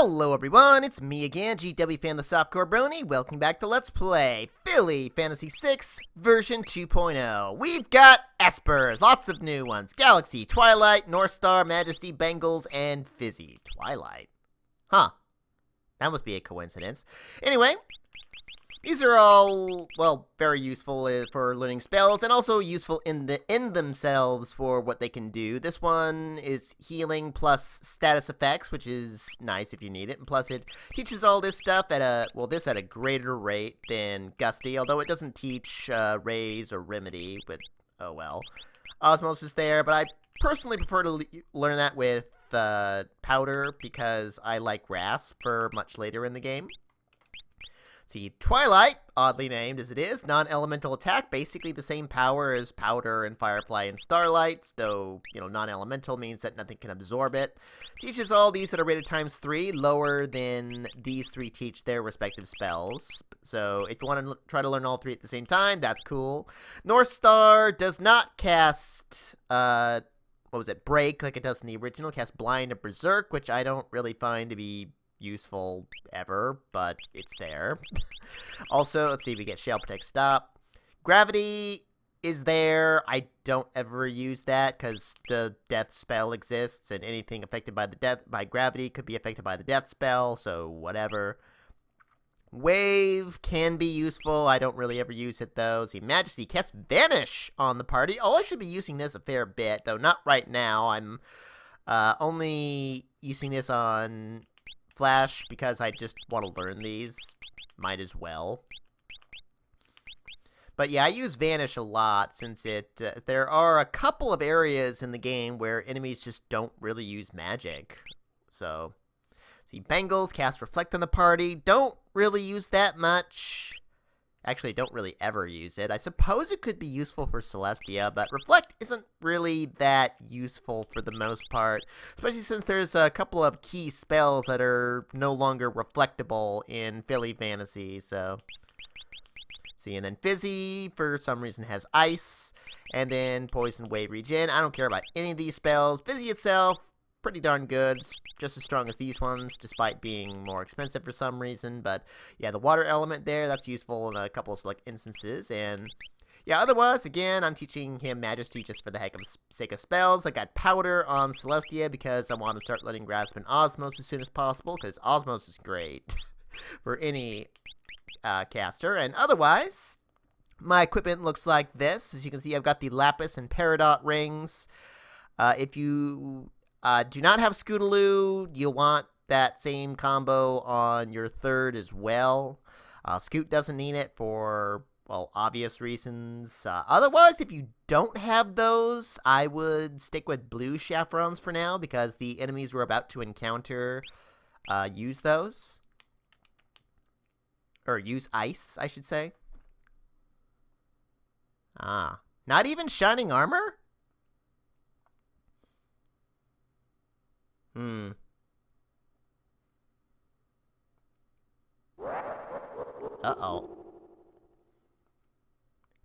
Hello everyone, it's me again, GW Fan the Softcore Brony. Welcome back to Let's Play Philly Fantasy 6 version 2.0. We've got Espers, lots of new ones. Galaxy, Twilight, North Star, Majesty, Bengals, and Fizzy. Twilight? Huh. That must be a coincidence. Anyway, these are all, well, very useful for learning spells, and also useful in themselves for what they can do. This one is healing plus status effects, which is nice if you need it, and plus it teaches all this stuff at a greater rate than Gusty, although it doesn't teach Raise or Remedy, but oh well. Osmosis there, but I personally prefer to learn that with Powder, because I like Grasp for much later in the game. See, Twilight, oddly named as it is, non-elemental attack, basically the same power as Powder and Firefly and Starlight, though, non-elemental means that nothing can absorb it. Teaches all these that are rated ×3, lower than these three teach their respective spells. So if you want to try to learn all three at the same time, that's cool. North Star does not cast, Break like it does in the original. It casts Blind and Berserk, which I don't really find to be useful ever, but it's there. Also, let's see, we get Shell Protect Stop. Gravity is there. I don't ever use that because the death spell exists, and anything affected by gravity could be affected by the death spell, so whatever. Wave can be useful. I don't really ever use it though. See, Majesty casts Vanish on the party. Oh, I should be using this a fair bit, though not right now. I'm only using this on Flash because I just want to learn these. Might as well. But yeah, I use Vanish a lot since there are a couple of areas in the game where enemies just don't really use magic. So, see, Bengals cast Reflect on the party. Don't really use that much. Actually, don't really ever use it. I suppose it could be useful for Celestia, but Reflect isn't really that useful for the most part, especially since there's a couple of key spells that are no longer reflectable in Philly Fantasy, so. See, and then Fizzy, for some reason, has Ice, and then Poison, Wave, Regen. I don't care about any of these spells. Fizzy itself, pretty darn good, just as strong as these ones, despite being more expensive for some reason. But yeah, the water element there, that's useful in a couple of select instances. And yeah, otherwise, again, I'm teaching him Majesty just for the sake of spells. I got Powder on Celestia because I want to start letting Grasp and Osmos as soon as possible, because Osmos is great for any caster. And otherwise, my equipment looks like this. As you can see, I've got the Lapis and Peridot rings. If you do not have Scootaloo, you'll want that same combo on your third as well. Scoot doesn't need it for, well, obvious reasons. Otherwise, if you don't have those, I would stick with blue chaperons for now, because the enemies we're about to encounter use those. Or use ice, I should say. Not even Shining Armor? Uh-oh.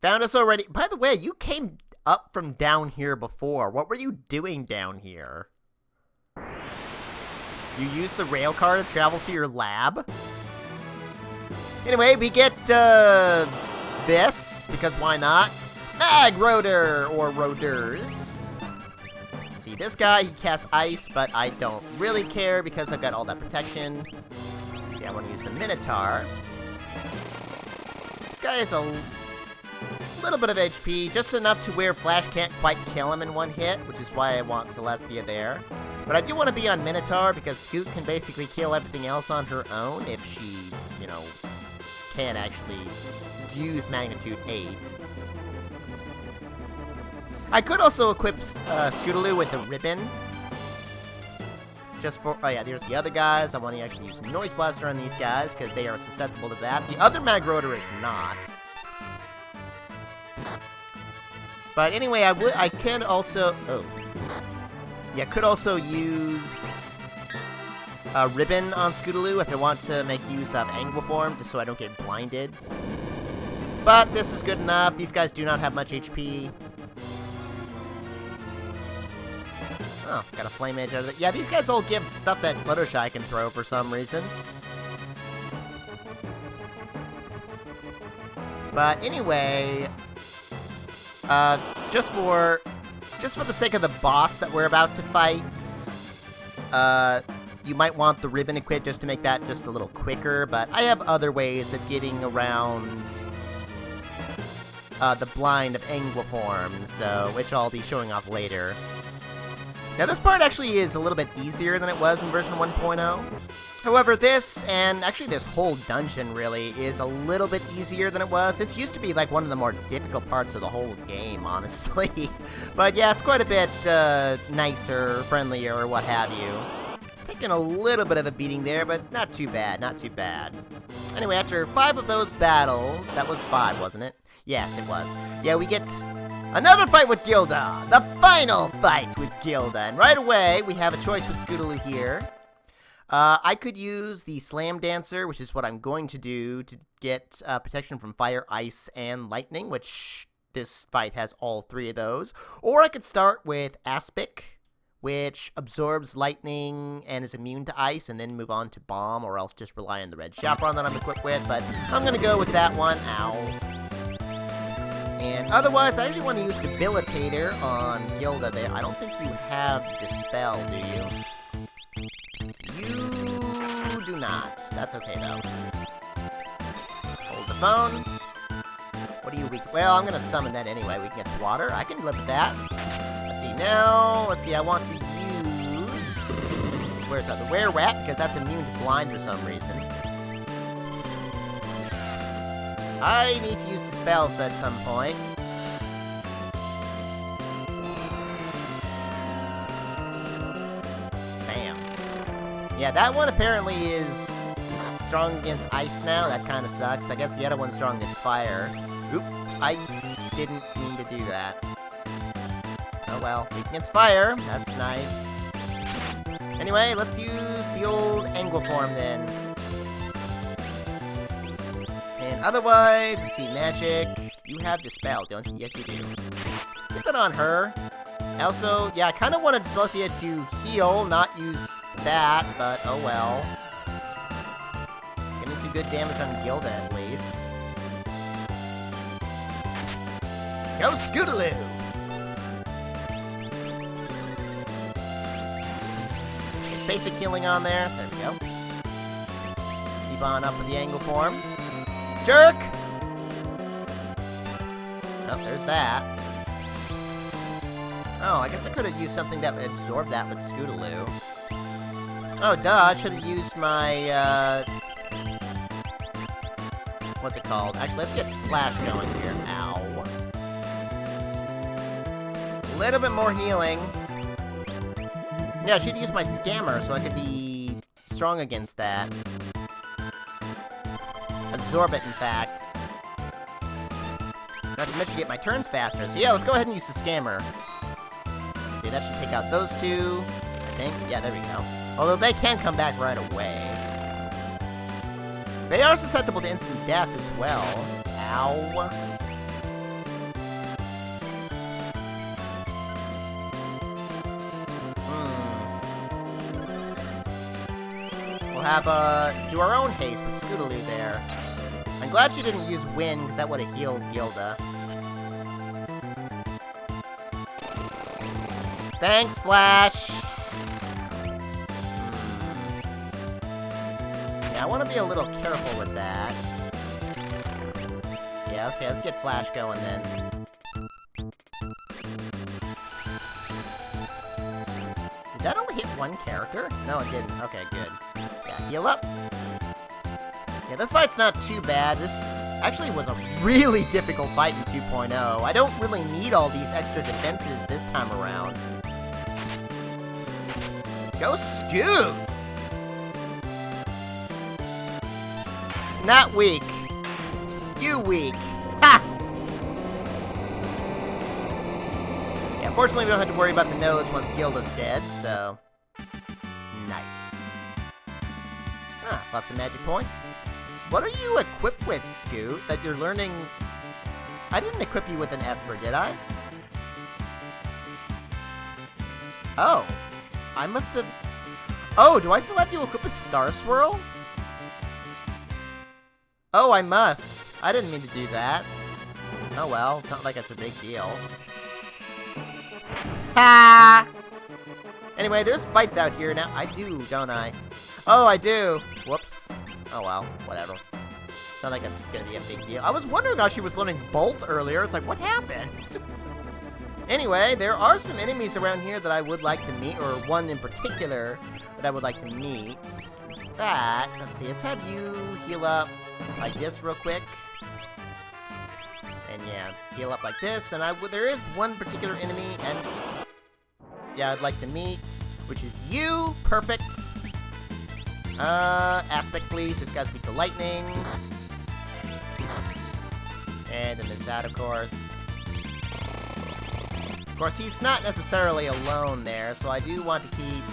Found us already. By the way, you came up from down here before. What were you doing down here? You used the rail car to travel to your lab? Anyway, we get, this, because why not? Mag Rotor, or Rotors. See, this guy, he casts Ice, but I don't really care because I've got all that protection. See, I want to use the Minotaur. This guy has a little bit of HP, just enough to where Flash can't quite kill him in one hit, which is why I want Celestia there. But I do want to be on Minotaur because Scoot can basically kill everything else on her own if she, can actually use Magnitude 8. I could also equip Scootaloo with a ribbon. Just for, oh yeah, there's the other guys. I want to actually use Noise Blaster on these guys because they are susceptible to that. The other Mag Rotor is not. But anyway, I can also, could also use a ribbon on Scootaloo if I want to make use of Angle Form, just so I don't get blinded. But this is good enough. These guys do not have much HP. Oh, got a flame edge out of it. Yeah, these guys all give stuff that Fluttershy can throw for some reason. But anyway, just for the sake of the boss that we're about to fight, you might want the ribbon equipped just to make that just a little quicker, but I have other ways of getting around the blind of Anguiforms, which I'll be showing off later. Now this part actually is a little bit easier than it was in version 1.0. However, this, and actually this whole dungeon really, is a little bit easier than it was. This used to be like one of the more difficult parts of the whole game, honestly. But yeah, it's quite a bit nicer, friendlier, or what have you. Taking a little bit of a beating there, but not too bad, not too bad. Anyway, after 5 of those battles, that was 5, wasn't it? Yes, it was. Yeah, we get another fight with Gilda, the final fight with Gilda. And right away, we have a choice with Scootaloo here. I could use the Slam Dancer, which is what I'm going to do to get protection from fire, ice, and lightning, which this fight has all 3 of those. Or I could start with Aspic, which absorbs lightning and is immune to ice, and then move on to Bomb, or else just rely on the red Chaperone that I'm equipped with, but I'm going to go with that one. Ow. And otherwise, I actually want to use Debilitator on Gilda there. I don't think you have Dispel, do you? You do not. That's okay, though. Hold the phone. What are you weak to? Well, I'm going to summon that anyway. Weak against water. I can live with that. Let's see, now, let's see, I want to use... Where's that? The Were-Rat, because that's immune to blind for some reason. I need to use Dispels at some point. Bam. Yeah, that one apparently is strong against ice now. That kind of sucks. I guess the other one's strong against fire. Oop, I didn't mean to do that. Oh well, weak against fire. That's nice. Anyway, let's use the old Anguiform then. And otherwise, let's see, magic. You have Dispel, don't you? Yes, you do. Get that on her. Also, yeah, I kind of wanted Celestia to heal, not use that, but oh well. Getting some good damage on Gilda, at least. Go Scootaloo! Basic healing on there. There we go. Keep on up with the Anguiform. Jerk! Oh, there's that. Oh, I guess I could have used something that would absorb that with Scootaloo. Oh, duh, I should have used my, what's it called? Actually, let's get Flash going here. Ow. A little bit more healing. Yeah, I should use my Scammer so I could be strong against that. Absorb it, in fact. Not to mention get my turns faster. So yeah, let's go ahead and use the Scammer. See, that should take out those 2, I think. Yeah, there we go. Although they can come back right away. They are susceptible to instant death as well. Ow. We'll have, do our own haste with Scootaloo there. I'm glad she didn't use Wind, because that would have healed Gilda. Thanks, Flash! Yeah, I want to be a little careful with that. Yeah, okay, let's get Flash going then. Did that only hit one character? No, it didn't. Okay, good. Yeah, heal up. Yeah, this fight's not too bad. This actually was a really difficult fight in 2.0. I don't really need all these extra defenses this time around. Go Scoot! Not weak. You weak. Ha! Yeah, fortunately we don't have to worry about the nose once Gilda's dead, so... Nice. Ah, lots of magic points. What are you equipped with, Scoot, that you're learning... I didn't equip you with an Esper, did I? Oh. I must have... Oh, do I still have to equip a Star Swirl? Oh, I must. I didn't mean to do that. Oh well, it's not like it's a big deal. Ha! Anyway, there's fights out here now. I do, don't I? Oh, I do. Whoops. Oh well, whatever. It's not like it's gonna be a big deal. I was wondering how she was learning Bolt earlier. It's like, what happened? Anyway, there are some enemies around here that I would like to meet, or one in particular that I would like to meet. In fact, let's see, let's have you heal up like this real quick. And yeah, heal up like this, and there is one particular enemy, and yeah, I'd like to meet, which is you. Perfect. Aspect, please. This guy's weak to lightning. And then there's that, of course. Of course, he's not necessarily alone there, so I do want to keep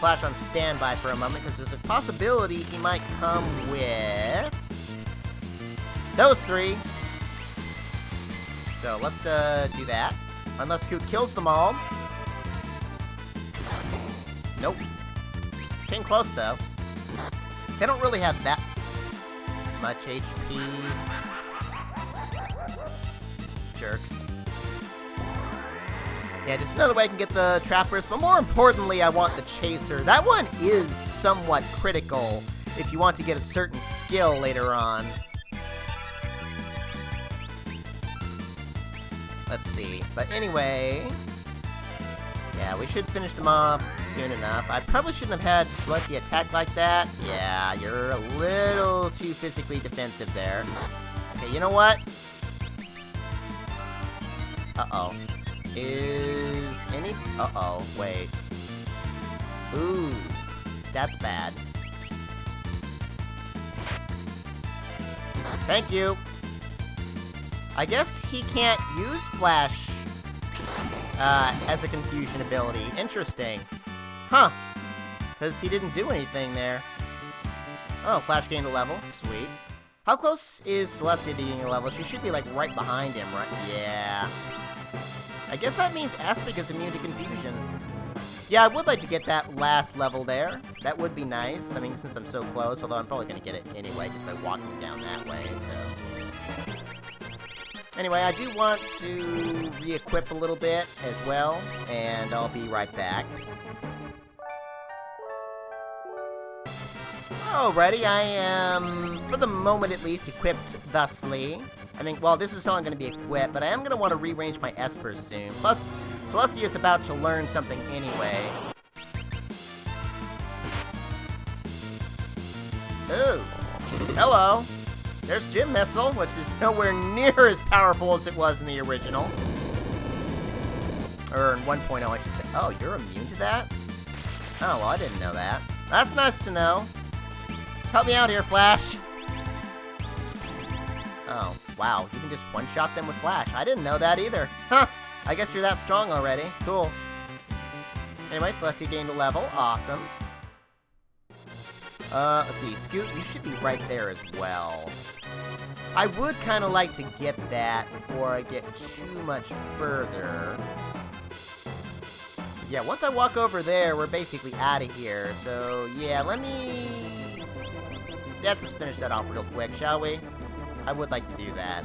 Flash on standby for a moment, because there's a possibility he might come with those three. So let's do that. Unless Scoot kills them all. Nope. Came close, though. They don't really have that much HP. Jerks. Yeah, just another way I can get the trappers, but more importantly, I want the chaser. That one is somewhat critical if you want to get a certain skill later on. Let's see. But anyway, yeah, we should finish them off soon enough. I probably shouldn't have had Celestia attack like that. Yeah, you're a little too physically defensive there. Okay, you know what? Uh-oh. Uh-oh, wait. Ooh, that's bad. Thank you. I guess he can't use Flash as a confusion ability. Interesting. Huh. Because he didn't do anything there. Oh, Flash gained a level. Sweet. How close is Celestia to getting a level? She should be, like, right behind him, right? Yeah. I guess that means Aspic is immune to confusion. Yeah, I would like to get that last level there. That would be nice. I mean, since I'm so close, although I'm probably going to get it anyway just by walking down that way, so... Anyway, I do want to re-equip a little bit as well, and I'll be right back. Alrighty, I am, for the moment at least, equipped thusly. I mean, well, this is how I'm going to be equipped, but I am going to want to rearrange my espers soon. Plus, Celestia is about to learn something anyway. Ooh, hello. There's Gym Missile, which is nowhere near as powerful as it was in the original. Or in 1.0, I should say. Oh, you're immune to that? Oh, well, I didn't know that. That's nice to know. Help me out here, Flash. Oh, wow. You can just one-shot them with Flash. I didn't know that either. Huh. I guess you're that strong already. Cool. Anyway, Celestia gained a level. Awesome. Let's see. Scoot, you should be right there as well. I would kind of like to get that before I get too much further. Yeah, once I walk over there, we're basically out of here. So, yeah, let's just finish that off real quick, shall we? I would like to do that.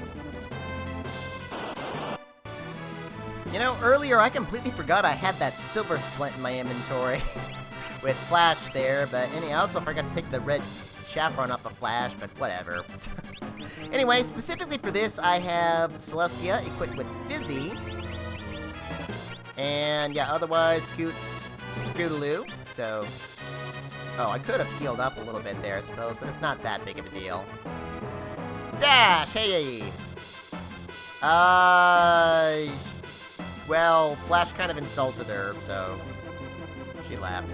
You know, earlier I completely forgot I had that silver splint in my inventory. With Flash there, but I also forgot to take the red chaperone off of Flash, but whatever. Anyway, specifically for this, I have Celestia equipped with Fizzy. And yeah, otherwise, Scootaloo. So, oh, I could have healed up a little bit there, I suppose, but it's not that big of a deal. Dash! Hey! Well, Flash kind of insulted her, so she laughed.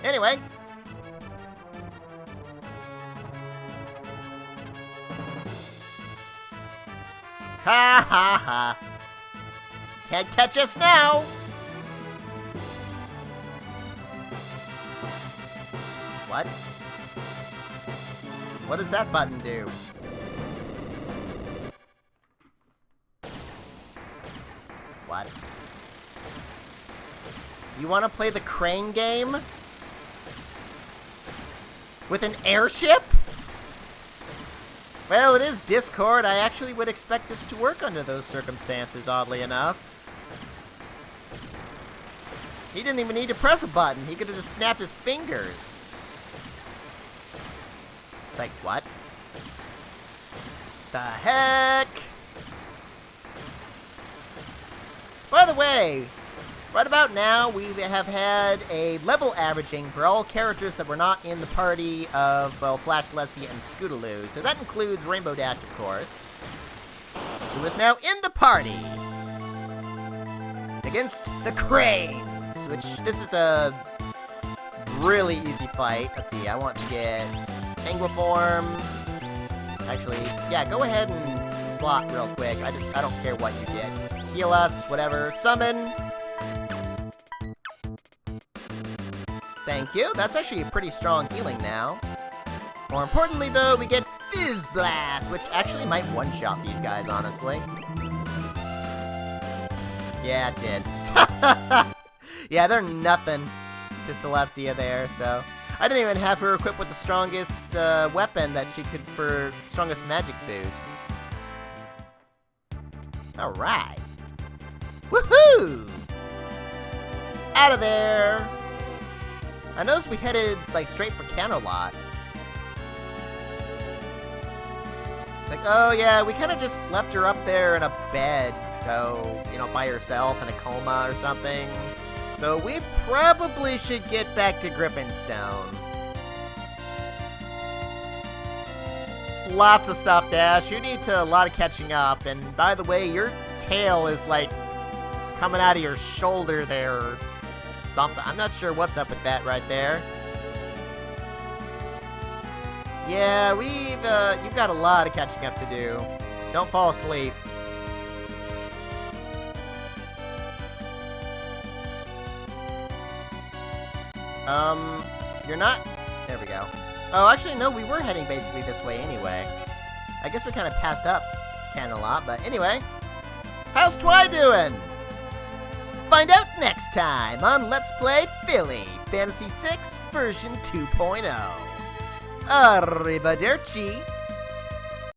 Anyway. Ha ha ha. Can't catch us now. What? What does that button do? what? You want to play the crane game? With an airship? Well, it is Discord. I actually would expect this to work under those circumstances, oddly enough. He didn't even need to press a button. He could have just snapped his fingers. Like, what? The heck? By the way, right about now, we have had a level averaging for all characters that were not in the party of, well, Flash, Celestia, and Scootaloo. So that includes Rainbow Dash, of course, who is now in the party against the Cranes, which this is a really easy fight. Let's see, I want to get Angloform. Actually, yeah, go ahead and slot real quick. I don't care what you get. Just heal us, whatever. Summon. Thank you. That's actually a pretty strong healing now. More importantly, though, we get Fizz Blast, which actually might one-shot these guys, honestly. Yeah, it did. Yeah, they're nothing to Celestia there, so... I didn't even have her equipped with the strongest weapon that she could for strongest magic boost. Alright. Woohoo! Out of there! I noticed we headed, like, straight for Canterlot. It's like, oh yeah, we kind of just left her up there in a bed, so, you know, by herself in a coma or something. So we probably should get back to Grippenstone. Lots of stuff, Dash. You need to a lot of catching up. And by the way, your tail is like coming out of your shoulder there or something. I'm not sure what's up with that right there. Yeah, you've got a lot of catching up to do. Don't fall asleep. You're not... There we go. Oh, actually, no, we were heading basically this way anyway. I guess we kind of passed up Canterlot, but anyway. How's Twi doing? Find out next time on Let's Play Philly Fantasy 6 version 2.0. Arrivederci.